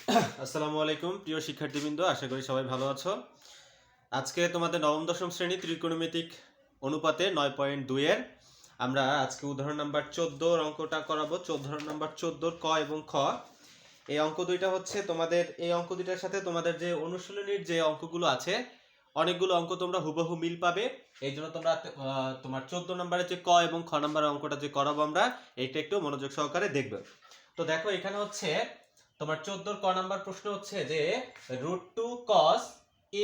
আসসালামু আলাইকুম প্রিয় শিক্ষার্থীবৃন্দ, আশা করি সবাই ভালো আছো। আজকে তোমাদের নবম দশম শ্রেণী ত্রিকোণমিতিক অনুপাতে 9.2 এর আমরা আজকে উদাহরণ নাম্বার 14 অঙ্কটা করাবো। উদাহরণ নাম্বার 14 ক এবং খ। এই অঙ্ক দুইটা হচ্ছে তোমাদের, এই অঙ্ক দুইটার সাথে তোমাদের যে অনুশীলনীর যে অঙ্কগুলো আছে অনেকগুলো অঙ্ক তোমরা হুবহু মিল পাবে। এই জন্য তোমরা তোমার 14 নম্বরের যে ক এবং খ নম্বরের অঙ্কটা যে করাবো আমরা, এইটা একটু মনোযোগ সহকারে দেখবে। তো দেখো এখানে হচ্ছে তোমার 14 ক নাম্বার প্রশ্ন হচ্ছে যে √2 cos a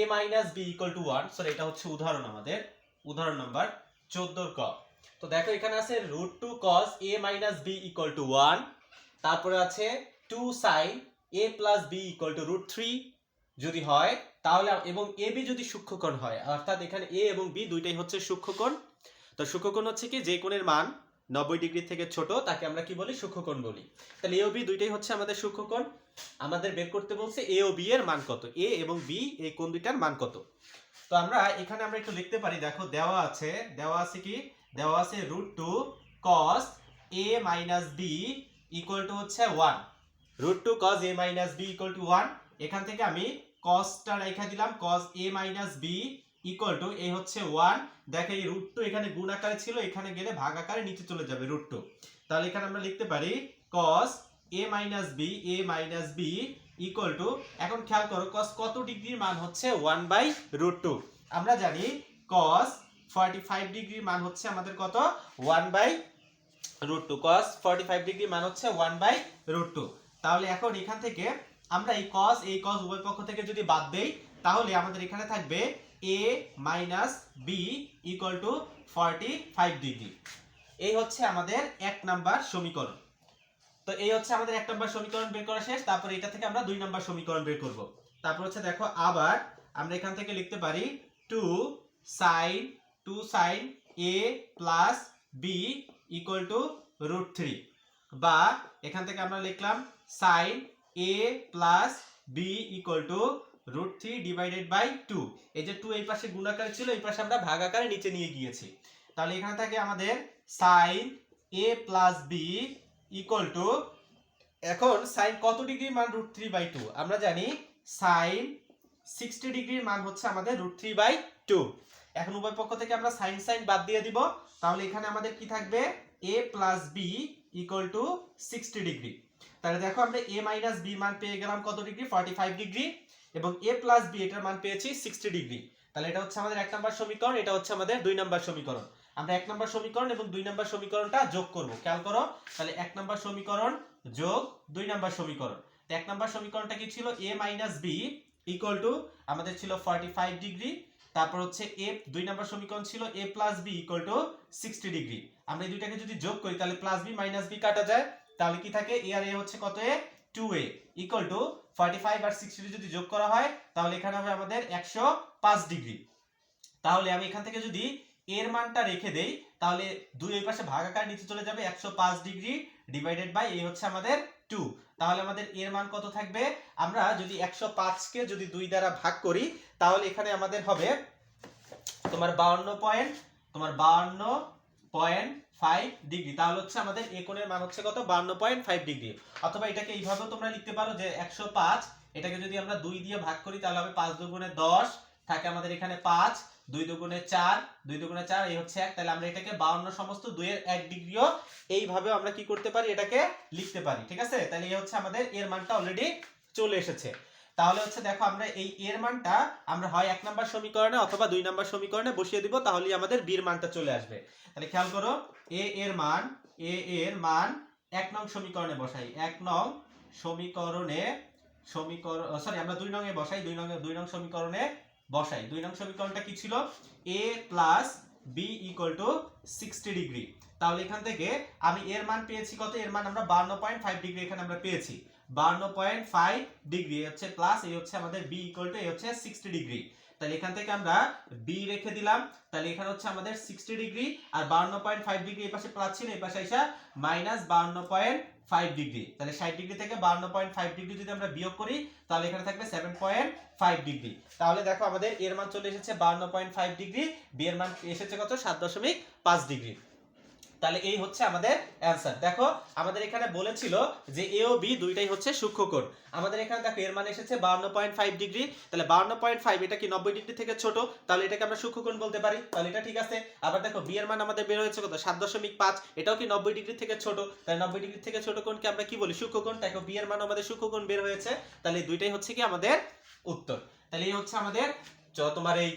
- b = 1। সরি, এটা হচ্ছে উদাহরণ, আমাদের উদাহরণ নাম্বার 14 ক। তো দেখো এখানে আছে √2 cos a - b = 1, তারপরে আছে 2 sin a + b = √3 যদি হয় তাহলে, এবং ab যদি সূক্ষ্মকোণ হয়, অর্থাৎ এখানে a এবং b দুইটাই হচ্ছে সূক্ষ্মকোণ। তো সূক্ষ্মকোণ হচ্ছে কি, যে কোণের মান 90 ডিগ্রি থেকে ছোট তাকে আমরা কি বলি, সূক্ষ্মকোণ বলি। তাহলে a ও b দুইটাই হচ্ছে আমাদের সূক্ষ্মকোণ। আমাদের বের করতে বলছে a ও b এর মান কত, a এবং b এই কোণ দুইটার মান কত। তো আমরা এখানে আমরা একটু লিখতে পারি। দেখো দেওয়া আছে কি, দেওয়া আছে √2 cos a - b = হচ্ছে 1। √2 cos a - b = 1। এখান থেকে আমি cosটা রেখে দিলাম, cos a - b = এই হচ্ছে 1। দেখো এই √2 এখানে গুণ আকারে ছিল, এখানে গেলে ভাগ আকারে নিচে চলে যাবে √2। তাহলে এখানে আমরা লিখতে পারি cos a - b এখন খেয়াল করো cos কত ডিগ্রির মান হচ্ছে 1/√2। আমরা জানি cos 45 ডিগ্রির মান হচ্ছে আমাদের কত, 1/√2। cos 45 ডিগ্রির মান হচ্ছে 1/√2। তাহলে এখন এখান থেকে আমরা এই cos উভয় পক্ষ থেকে যদি বাদ দেই, তাহলে আমাদের এখানে থাকবে a - b = 45 ডিগ্রি। এই হচ্ছে আমাদের 1 নাম্বার সমীকরণ। তো এই হচ্ছে আমাদের 1 নাম্বার সমীকরণ বের করা শেষ। তারপর এটা থেকে আমরা 2 নাম্বার সমীকরণ বের করব। তারপর হচ্ছে দেখো আবার আমরা এখান থেকে লিখতে পারি 2 sin a + b = √3, বা এখান থেকে আমরা লিখলাম sin a + b = √3/2। এই যে 2 এই পাশে গুণ আকারে ছিল, এই পাশে আমরা ভাগ আকারে নিচে নিয়ে গিয়েছি। তাহলে এখানে থাকে আমাদের sin a + b = এখন sin কত ডিগ্রির মান √3/2, আমরা জানি sin 60 ডিগ্রির মান হচ্ছে আমাদের √3/2। এখন উভয় পক্ষ থেকে আমরা sin বাদ দিয়ে দিব। তাহলে এখানে আমাদের কি থাকবে, a + b = 60 ডিগ্রি। তাহলে দেখো আমরা a - b মান পেয়ে গেলাম কত ডিগ্রি, 45 ডিগ্রি, এবং a + b এটার মান পেয়েছি 60 ডিগ্রি। তাহলে এটা হচ্ছে আমাদের 1 নাম্বার সমীকরণ, এটা হচ্ছে আমাদের 2 নাম্বার সমীকরণ। আমরা 1 নাম্বার সমীকরণ এবং 2 নাম্বার সমীকরণটা যোগ করব। খেয়াল করো, তাহলে 1 নাম্বার সমীকরণ যোগ 2 নাম্বার সমীকরণ। তো 1 নাম্বার সমীকরণটা কি ছিল, a - b = আমাদের ছিল 45 ডিগ্রি। তারপর হচ্ছে a, 2 নাম্বার সমীকরণ ছিল a + b = 60 ডিগ্রি। আমরা এই দুইটাকে যদি যোগ করি তাহলে +b - b কাটা যায়। তাহলে কি থাকে, a আর a হচ্ছে কত, a 2a = 45 আর 60 যদি যোগ করা হয় তাহলে এখানে হবে আমাদের 105 ডিগ্রি। তাহলে আমি এখান থেকে যদি এর মানটা রেখে দেই, তাহলে 2 এই পাশে ভাগ আকারে নিচে চলে যাবে, 105 ডিগ্রি / এই হচ্ছে আমাদের 2। তাহলে আমাদের এর মান কত থাকবে, আমরা যদি 105 কে যদি 2 দ্বারা ভাগ করি তাহলে এখানে আমাদের হবে তোমার 52.5 ডিগ্রি। তাহলে হচ্ছে আমাদের এ কোণের মান হচ্ছে কত, 52.5 ডিগ্রি। অথবা এটাকে এইভাবেও তোমরা লিখতে পারো যে 105 এটাকে যদি আমরা 2 দিয়ে ভাগ করি তাহলে হবে 5 দুগুণে 10, থাকে আমাদের এখানে 5, 2 দুগুণে 4, 2 দুগুণে 4, এই হচ্ছে 1। তাহলে আমরা এটাকে 52 সমস্ত 2 এর 1 ডিগ্রিও এইভাবে আমরা কি করতে পারি, এটাকে লিখতে পারি। ঠিক আছে, তাহলে এই হচ্ছে আমাদের এর মানটা অলরেডি চলে এসেছে। তাহলে হচ্ছে দেখো আমরা এই এর মানটা আমরা হয় 1 নাম্বার সমীকরণে অথবা 2 নাম্বার সমীকরণে বসিয়ে দিব, তাহলেই আমাদের b এর মানটা চলে আসবে। তাহলে খেয়াল করো, a এর মান 1 নং সমীকরণে বসাই, 1 নং সমীকরণে সরি আমরা 2 নং এ বসাই, 2 নং সমীকরণে বসাই। 2 নং সমীকরণটা কি ছিল, a + b = 60 ডিগ্রি। তাহলে এখান থেকে আমি এর মান পেয়েছি কত, এর মান আমরা 52.5 ডিগ্রি এখানে আমরা পেয়েছি। 52.5 ডিগ্রি হচ্ছে প্লাস, এই হচ্ছে আমাদের b = এই হচ্ছে 60 ডিগ্রি। তাহলে এখান থেকে আমরা b রেখে দিলাম। তাহলে এখানে হচ্ছে আমাদের 60 ডিগ্রি আর 52.5 ডিগ্রি এই পাশে প্লাস ছিল, এই পাশে আইসা -52.5 ডিগ্রি। তাহলে 60 ডিগ্রি থেকে 52.5 ডিগ্রি যদি আমরা বিয়োগ করি তাহলে এখানে থাকবে 7.5 ডিগ্রি। তাহলে দেখো আমাদের এর মান চলে এসেছে 52.5 ডিগ্রি, b এর মান এসেছে কত, 7.5 ডিগ্রি। তাহলে এই হচ্ছে আমাদের অ্যানসার। দেখো আমাদের এখানে বলেছিল যে এ ও বি দুইটাই হচ্ছে সূক্ষ্মকোণ। আমাদের এখানে দেখো এর মান এসেছে 52.5 ডিগ্রি, তাহলে 52.5 এটা কি 90 ডিগ্রি থেকে ছোট, তাহলে এটাকে আমরা সূক্ষ্মকোণ বলতে পারি, তাহলে এটা ঠিক আছে। আবার দেখো বি এর মান আমাদের বের হয়েছে কত 7.5, এটাও কি 90 ডিগ্রি থেকে ছোট, তাহলে 90 ডিগ্রি থেকে ছোট কোণকে আমরা কি বলি সূক্ষ্মকোণ। দেখো বি এর মান আমাদের সূক্ষ্মকোণ বের হয়েছে, তাহলে এই দুইটাই হচ্ছে কি আমাদের উত্তর। তাহলে এই হচ্ছে আমাদের তোমার এই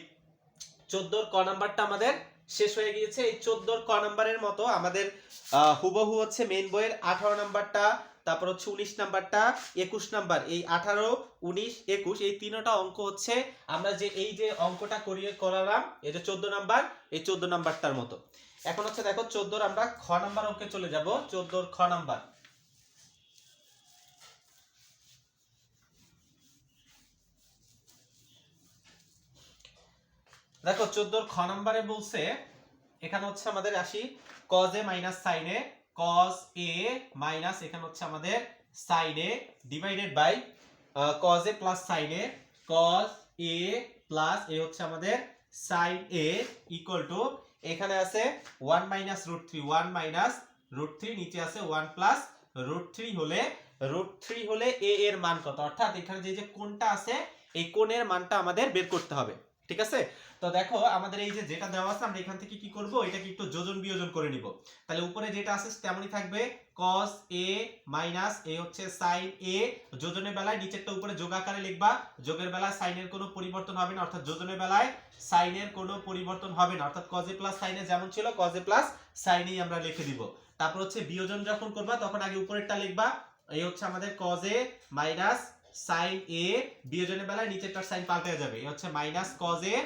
14 ক নাম্বারটা আমাদের শেষ হয়ে গিয়েছে। এই 14 ক নাম্বারের মতো আমাদের হুবহু হচ্ছে মেইন বইয়ের 18 নাম্বারটা, তারপর হচ্ছে 19 নাম্বারটা, 21 নাম্বার, এই 18, 19, 21 এই তিনটা অঙ্ক হচ্ছে আমরা যে এই যে অঙ্কটা করালাম এই যে 14 নাম্বার, এই 14 নাম্বারটার মতো। এখন হচ্ছে দেখো 14 আমরা খ নাম্বার অঙ্কে চলে যাব। 14 খ নাম্বার, দেখো 14 খ নাম্বারে বলছে এখানে হচ্ছে আমাদের আসি cos a minus sin a, cos a minus এখানে হচ্ছে আমাদের sin a divided by cos a plus sin a, cos a plus a হচ্ছে আমাদের sin a ইকুয়াল টু এখানে আছে 1 মাইনাস √3, 1 মাইনাস √3, নিচে আছে 1 প্লাস √3 হলে a এর মান কত, অর্থাৎ এখানে যে কোণটা আছে এই কোণের মানটা আমাদের বের করতে হবে, ঠিক আছে। তো দেখো আমাদের এই যে যেটা দেওয়া আছে আমরা এখান থেকে কি করব, এটাকে একটু যোজন বিয়োজন করে নিব। তাহলে উপরে যেটা আছে তেমনই থাকবে, cos a মাইনাস এ হচ্ছে sin a, যোজনের বেলায় নিচেরটা উপরে যোগ আকারে লিখবা, যোগের বেলায় sin এর কোনো পরিবর্তন হবে না, অর্থাৎ যোজনের বেলায় sin এর কোনো পরিবর্তন হবে না, অর্থাৎ cos a plus sin a যেমন ছিল cos a plus sin a আমরা লিখে দিব। তারপর হচ্ছে বিয়োজন যখন করবা তখন আগে উপরেরটা লিখবা, এই হচ্ছে আমাদের cos a minus sin a, বিয়োজনের বেলায় নিচেরটার সাইন পাল্টে যাবে, এই হচ্ছে মাইনাস cos a,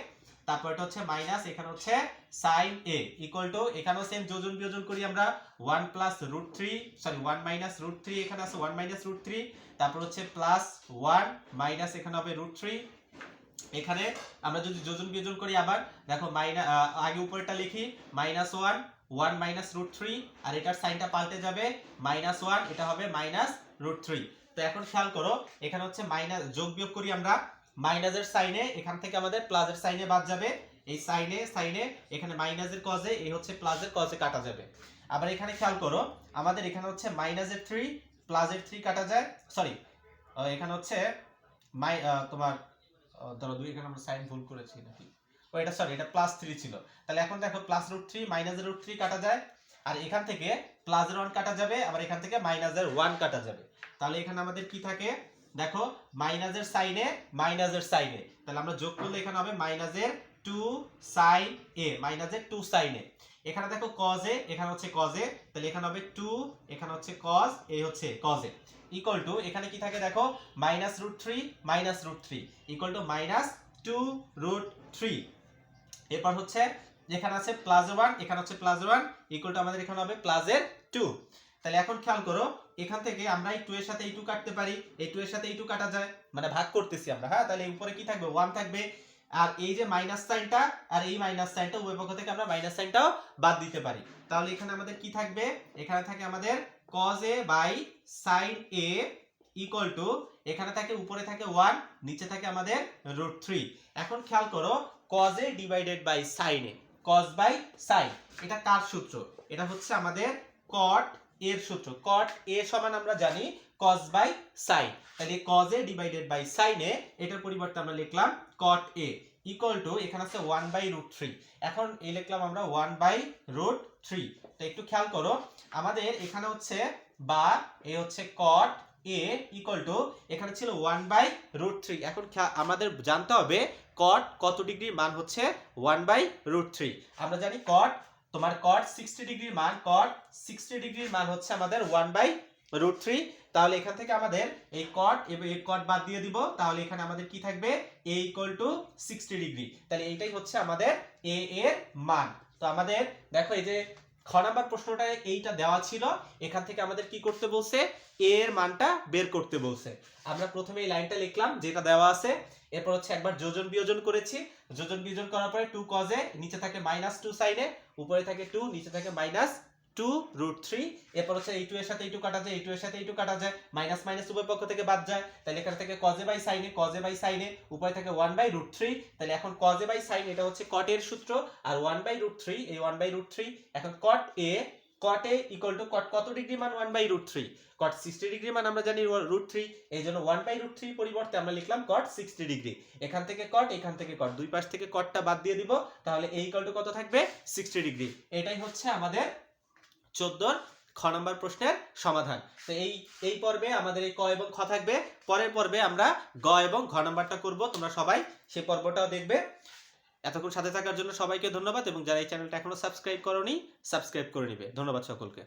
তারপর এটা হচ্ছে মাইনাস এখানে হচ্ছে sin a ইকুয়াল টু এখানেও সেম যোজন বিয়োজন করি আমরা 1 প্লাস √3 সরি 1 মাইনাস √3, এখানে আছে 1 মাইনাস √3, তারপর হচ্ছে প্লাস 1 মাইনাস এখানে হবে √3, এখানে আমরা যদি যোজন বিয়োজন করি আবার দেখো মাইনাস আগে উপরেরটা লিখি মাইনাস 1, 1 মাইনাস √3, আর এটার সাইনটা পাল্টে যাবে মাইনাস 1, এটা হবে মাইনাস √3। তো এখন খেয়াল করো এখানে হচ্ছে মাইনাস যোগ বিয়োগ করি আমরা, মাইনাসের সাইনে এখান থেকে আমাদের প্লাসের সাইনে বাদ যাবে, এই সাইনে এখানে মাইনাসের কজে এই হচ্ছে প্লাসের কজে কাটা যাবে। আবার এখানে খেয়াল করো আমাদের এখানে হচ্ছে মাইনাসের 3 প্লাসের 3 কাটা যায়, সরি এখানে হচ্ছে তোমার ধরো 2, এখানে আমরা সাইন ভুল করেছি নাকি, ও এটা সরি এটা প্লাস 3 ছিল, তাহলে এখন দেখো প্লাস √3 মাইনাসের √3 কাটা যায়, আর এখান থেকে প্লাসের 1 কাটা যাবে, আবার এখান থেকে মাইনাসের 1 কাটা যাবে, তাহলে এখানে আমাদের কি থাকে দেখো মাইনাসের সাইনে, তাহলে আমরা যোগ করলে এখানে হবে মাইনাসের 2 sin a, মাইনাসের 2 sin a, এখানে দেখো cos a, এখানে হচ্ছে cos a, তাহলে এখানে হবে 2, এখানে হচ্ছে cos, এই হচ্ছে cos a ইকুয়াল টু এখানে কি থাকে দেখো মাইনাস √3 ইকুয়াল টু মাইনাস 2√3, এরপর হচ্ছে যেখানে আছে প্লাস 1, এখানে হচ্ছে প্লাস 1 ইকুয়াল টু আমাদের এখানে হবে প্লাসের 2। তাহলে এখন খেয়াল করো এখান থেকে আমরা এই 2 এর সাথে এই 2 কাটতে পারি, এই 2 এর সাথে এই 2 কাটা যায়, মানে ভাগ করতেছি আমরা, হ্যাঁ, তাহলে উপরে কি থাকবে 1 থাকবে, আর এই যে মাইনাস সাইনটা আর এই মাইনাস সাইনটা উভয় পক্ষ থেকে আমরা মাইনাস সাইনটাও বাদ দিতে পারি, তাহলে এখানে আমাদের কি থাকবে, এখানে থাকে আমাদের cos a by sin a equal to এখানে থাকে উপরে থাকে 1, নিচে থাকে আমাদের √3। এখন খেয়াল করো cos a divided by sin a, cos by sin, এটা কার সূত্র, এটা হচ্ছে আমাদের cot এর সূত্র, cot a সমান আমরা জানি cos বাই sin, তাহলে cos a divided by sin a এটার পরিবর্তে আমরা লিখলাম cot a ইকুয়াল টু এখানে আছে 1 বাই √3, এখন এই লিখলাম আমরা 1 বাই √3। তো একটু খেয়াল করো আমাদের এখানে হচ্ছে বা এ হচ্ছে cot a ইকুয়াল টু এখানে ছিল 1 বাই √3, এখন আমাদের জানতে হবে cot কত ডিগ্রির মান হচ্ছে 1 বাই √3, আমরা জানি cot তোমার cot 60 ডিগ্রির মান, cot 60 ডিগ্রির মান হচ্ছে আমাদের 1 বাই √3, তাহলে এখান থেকে আমাদের এই cot এবং এই cot বাদ দিয়ে দিব, তাহলে এখানে আমাদের কি থাকবে a ইকুয়াল টু 60 ডিগ্রি, তাহলে এইটাই হচ্ছে আমাদের a এর মান। তো আমাদের দেখো এই যে খ নাম্বার প্রশ্নটা এইটা দেওয়া ছিল, এখান থেকে আমাদের কি করতে বলছে a এর মানটা বের করতে বলছে। আমরা প্রথমে এই লাইনটা লিখলাম যেটা দেওয়া আছে, এরপর হচ্ছে একবার যোজন বিয়োজন করেছি, যোজন বিয়োজন করার পরে 2 cos a, নিচে থাকে -2 sin a, উপরে থাকে 2, নিচে থাকে -2√3, এরপর হচ্ছে এই 2 এর সাথে এই 2 কাটা যায়, এই 2 এর সাথে এই 2 কাটা যায়, মাইনাস মাইনাস উভয় পক্ষ থেকে বাদ যায়, তাহলে এখানে থেকে cos a by sin a, উপরে থাকে 1 বাই √3, তাহলে এখন cos a বাই sin এটা হচ্ছে cot এর সূত্র, আর 1 বাই √3 এই 1 বাই √3, এখন cot a cot a equal to cot কত ডিগ্রি মান 1/√3 cot 60 ডিগ্রি মান আমরা জানি √3 এইজন্য 1/√3 পরিবর্তে আমরা লিখলাম cot 60 ডিগ্রি এখান থেকে cot দুই পাশ থেকে cotটা বাদ দিয়ে দিব তাহলে a equal to কত থাকবে 60 ডিগ্রি এটাই হচ্ছে আমাদের 14 খ নাম্বার প্রশ্নের সমাধান তো এই পর্বে আমাদের এই ক এবং খ থাকবে পরের পর্বে আমরা গ এবং ঘ নাম্বারটা করব তোমরা সবাই সেই পর্বটাও দেখবে এতক্ষণ সাথে থাকার জন্য সবাইকে ধন্যবাদ এবং যারা এই চ্যানেলটা এখনো সাবস্ক্রাইব করোনি সাবস্ক্রাইব করে নিবে ধন্যবাদ সকলকে